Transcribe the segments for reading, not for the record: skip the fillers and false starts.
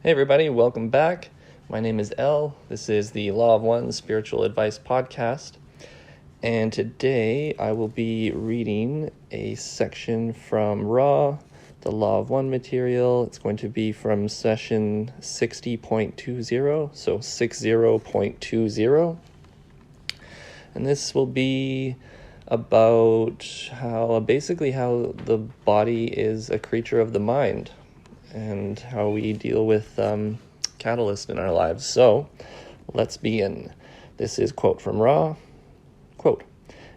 Hey everybody, welcome back. My name is Elle. This is the Law of One Spiritual Advice Podcast. And today I will be reading a section from Raw, the Law of One material. It's going to be from session 60.20, so 60.20. And this will be about how the body is a creature of the mind, and how we deal with catalyst in our lives. So let's begin. This is quote from Ra. Quote,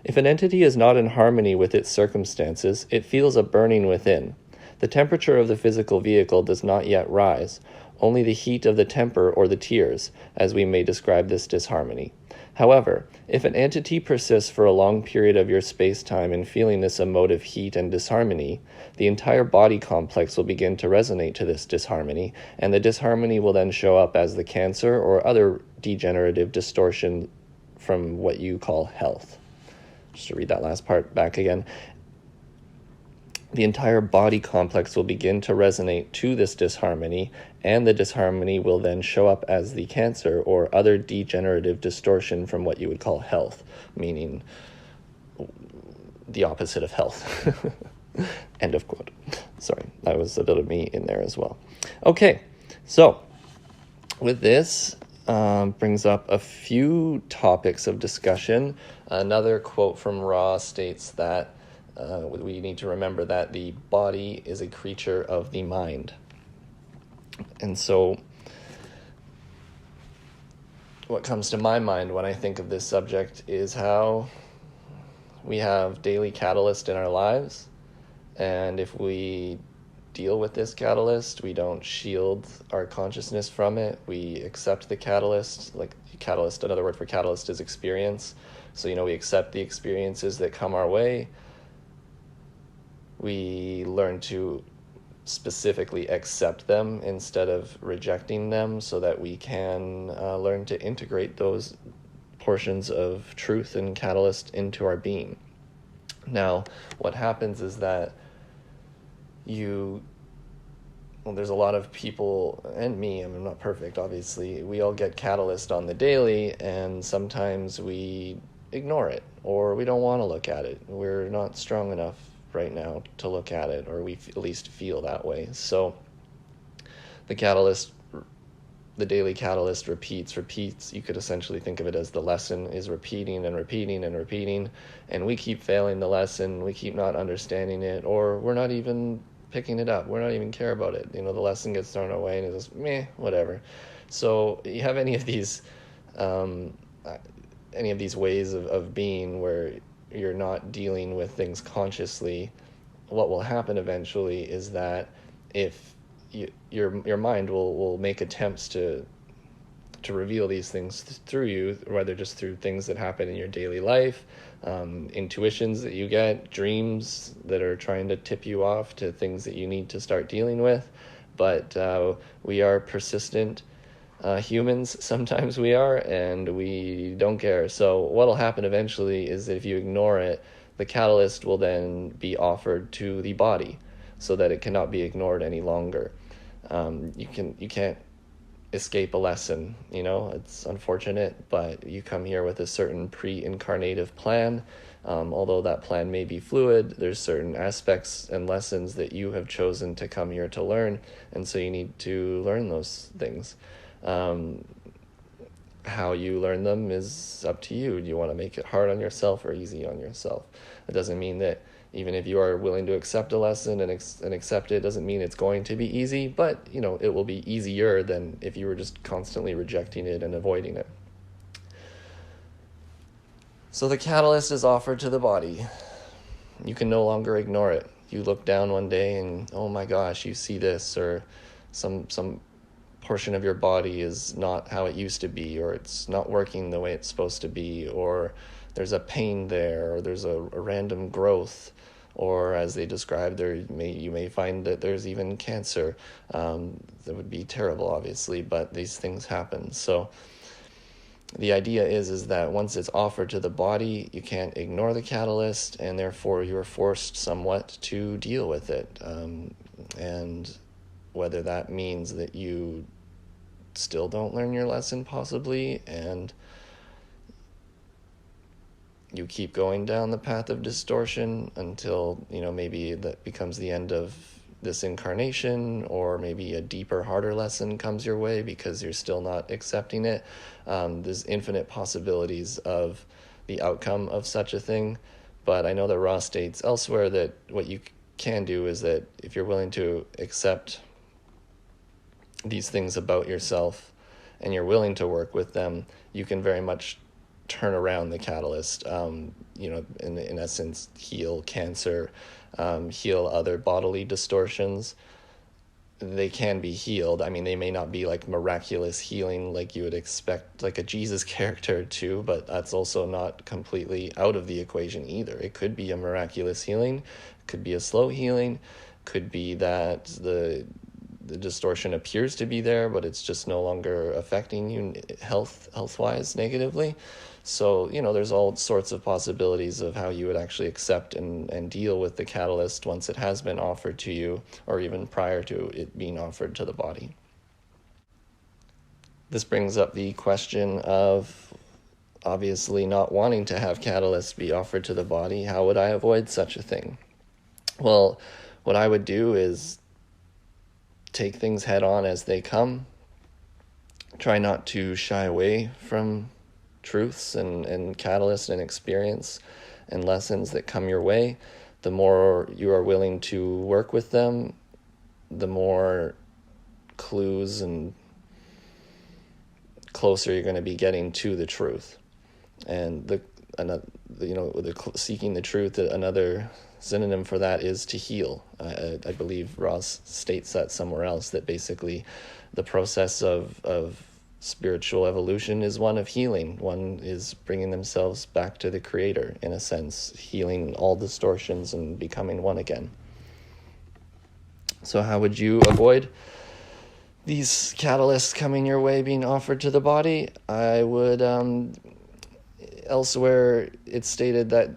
"If an entity is not in harmony with its circumstances, it feels a burning within. The temperature of the physical vehicle does not yet rise, only the heat of the temper or the tears, as we may describe this disharmony. However, if an entity persists for a long period of your space-time in feeling this emotive heat and disharmony, the entire body complex will begin to resonate to this disharmony, and the disharmony will then show up as the cancer or other degenerative distortion from what you call health." Just to read that last part back again. The entire body complex will begin to resonate to this disharmony, and the disharmony will then show up as the cancer or other degenerative distortion from what you would call health, meaning the opposite of health. End of quote. Sorry, that was a bit of me in there as well. Okay, so with this brings up a few topics of discussion. Another quote from Ra states that we need to remember that the body is a creature of the mind. And so what comes to my mind when I think of this subject is how we have daily catalyst in our lives, and if we deal with this catalyst, we don't shield our consciousness from it. We accept the catalyst. Like catalyst, another word for catalyst is experience. So, we accept the experiences that come our way. We learn to specifically accept them instead of rejecting them, so that we can learn to integrate those portions of truth and catalyst into our being. Now, what happens is that there's a lot of people, and me, I'm not perfect, obviously, we all get catalyst on the daily, and sometimes we ignore it, or we don't want to look at it. We're not strong enough right now to look at it, or we at least feel that way. So the daily catalyst repeats. You could essentially think of it as the lesson is repeating and repeating and repeating, and we keep failing the lesson, we keep not understanding it, or we're not even picking it up, we're not even care about it. The lesson gets thrown away and it's just meh, whatever. So you have any of these ways of being where you're not dealing with things consciously, what will happen eventually is that if your mind will make attempts to reveal these things through you, whether just through things that happen in your daily life, intuitions that you get, dreams that are trying to tip you off to things that you need to start dealing with. But we are persistent humans, sometimes we are, and we don't care. So what'll happen eventually is that if you ignore it, the catalyst will then be offered to the body so that it cannot be ignored any longer. You can't escape a lesson, it's unfortunate, but you come here with a certain pre-incarnative plan. Although that plan may be fluid, there's certain aspects and lessons that you have chosen to come here to learn, and so you need to learn those things. How you learn them is up to you. Do you want to make it hard on yourself or easy on yourself? It doesn't mean that even if you are willing to accept a lesson and accept it, doesn't mean it's going to be easy, but it will be easier than if you were just constantly rejecting it and avoiding it. So the catalyst is offered to the body. You can no longer ignore it. You look down one day and, oh my gosh, you see this, or some portion of your body is not how it used to be, or it's not working the way it's supposed to be, or there's a pain there, or there's a random growth, or as they describe, you may find that there's even cancer. That would be terrible, obviously, but these things happen. So the idea is that once it's offered to the body, you can't ignore the catalyst, and therefore you're forced somewhat to deal with it. And whether that means that you still don't learn your lesson possibly, and you keep going down the path of distortion until, maybe that becomes the end of this incarnation, or maybe a deeper, harder lesson comes your way because you're still not accepting it. There's infinite possibilities of the outcome of such a thing, but I know that Ra states elsewhere that what you can do is that if you're willing to accept these things about yourself and you're willing to work with them, you can very much turn around the catalyst, in essence, heal cancer, heal other bodily distortions. They can be healed. I mean, they may not be like miraculous healing like you would expect like a Jesus character to, but that's also not completely out of the equation either. It could be a miraculous healing, could be a slow healing, could be that the distortion appears to be there, but it's just no longer affecting you health-wise negatively. So, there's all sorts of possibilities of how you would actually accept and deal with the catalyst once it has been offered to you, or even prior to it being offered to the body. This brings up the question of obviously not wanting to have catalysts be offered to the body. How would I avoid such a thing? Well, what I would do is take things head on as they come. Try not to shy away from truths and catalysts and experience and lessons that come your way. The more you are willing to work with them, the more clues and closer you're going to be getting to the truth. And seeking the truth, another synonym for that is to heal. I believe Ross states that somewhere else, that basically the process of spiritual evolution is one of healing. One is bringing themselves back to the Creator, in a sense, healing all distortions and becoming one again. So how would you avoid these catalysts coming your way being offered to the body? I would, elsewhere it's stated that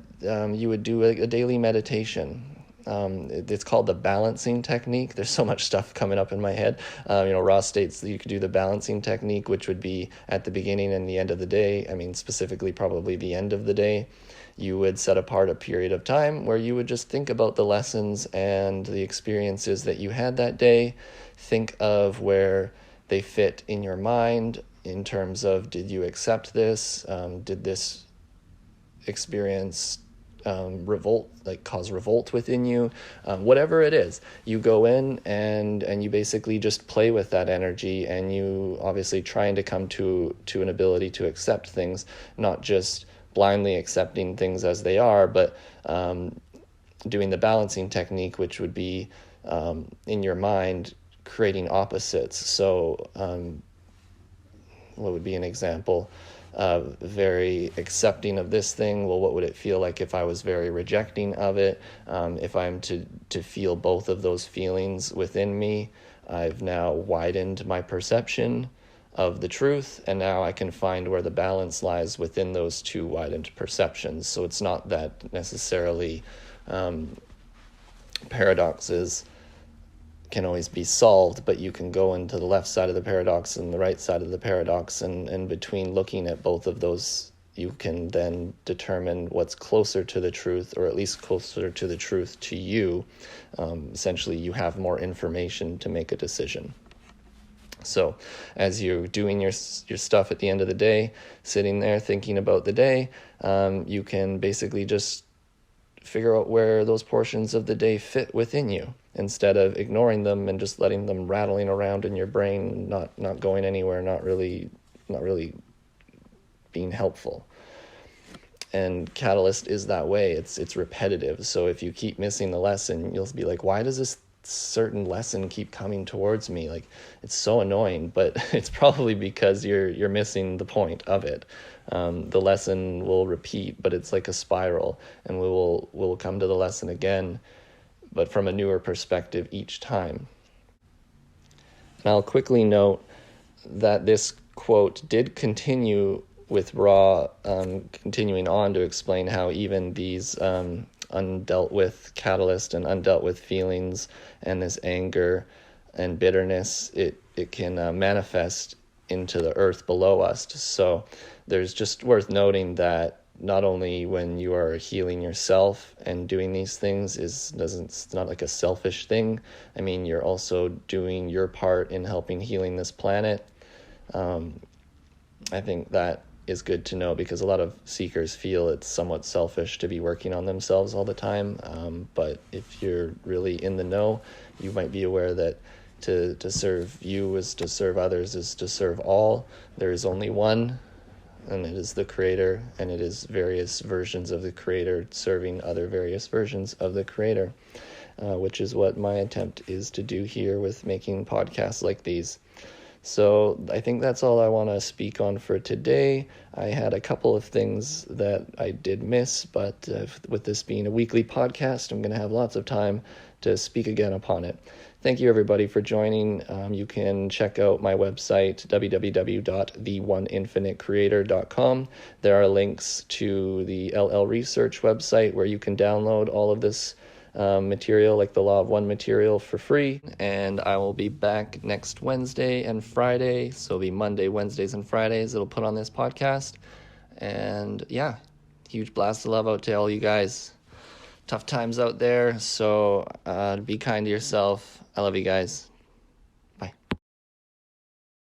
you would do a daily meditation. It's called the balancing technique. There's so much stuff coming up in my head. Ross states that you could do the balancing technique, which would be at the beginning and the end of the day. I mean, specifically probably the end of the day. You would set apart a period of time where you would just think about the lessons and the experiences that you had that day. Think of where they fit in your mind in terms of, did you accept this? Did this experience cause revolt within you? Whatever it is, you go in and you basically just play with that energy, and you obviously trying to come to an ability to accept things, not just blindly accepting things as they are, but doing the balancing technique, which would be in your mind creating opposites. So what would be an example? Very accepting of this thing. Well, what would it feel like if I was very rejecting of it? If I'm to feel both of those feelings within me, I've now widened my perception of the truth, and now I can find where the balance lies within those two widened perceptions. So it's not that necessarily paradoxes can always be solved, but you can go into the left side of the paradox and the right side of the paradox, and between looking at both of those, you can then determine what's closer to the truth, or at least closer to the truth to you. Essentially, you have more information to make a decision. So as you're doing your stuff at the end of the day, sitting there thinking about the day, you can basically just figure out where those portions of the day fit within you, instead of ignoring them and just letting them rattling around in your brain, not going anywhere, not really being helpful. And Catalyst is that way. It's repetitive. So if you keep missing the lesson, you'll be like, why does this certain lesson keep coming towards me? Like, it's so annoying, but it's probably because you're missing the point of it. The lesson will repeat, but it's like a spiral, and we'll come to the lesson again, but from a newer perspective each time. And I'll quickly note that this quote did continue with Ra, continuing on to explain how even these undealt with catalyst and undealt with feelings and this anger and bitterness, it can manifest into the earth below us. So there's just worth noting that not only when you are healing yourself and doing these things it's not like a selfish thing. I mean, you're also doing your part in helping healing this planet. I think that is good to know, because a lot of seekers feel it's somewhat selfish to be working on themselves all the time. But if you're really in the know, you might be aware that to serve you is to serve others, is to serve all. There is only one, and it is the Creator, and it is various versions of the Creator serving other various versions of the Creator, which is what my attempt is to do here with making podcasts like these. So I think that's all I want to speak on for today. I had a couple of things that I did miss, but with this being a weekly podcast, I'm going to have lots of time to speak again upon it. Thank you, everybody, for joining. You can check out my website, www.theoneinfinitecreator.com. There are links to the LL Research website where you can download all of this material, like the Law of One material, for free. And I will be back next Wednesday and Friday. So it'll be Monday, Wednesdays, and Fridays it'll put on this podcast. And yeah, huge blast of love out to all you guys. Tough times out there, so be kind to yourself. I love you guys.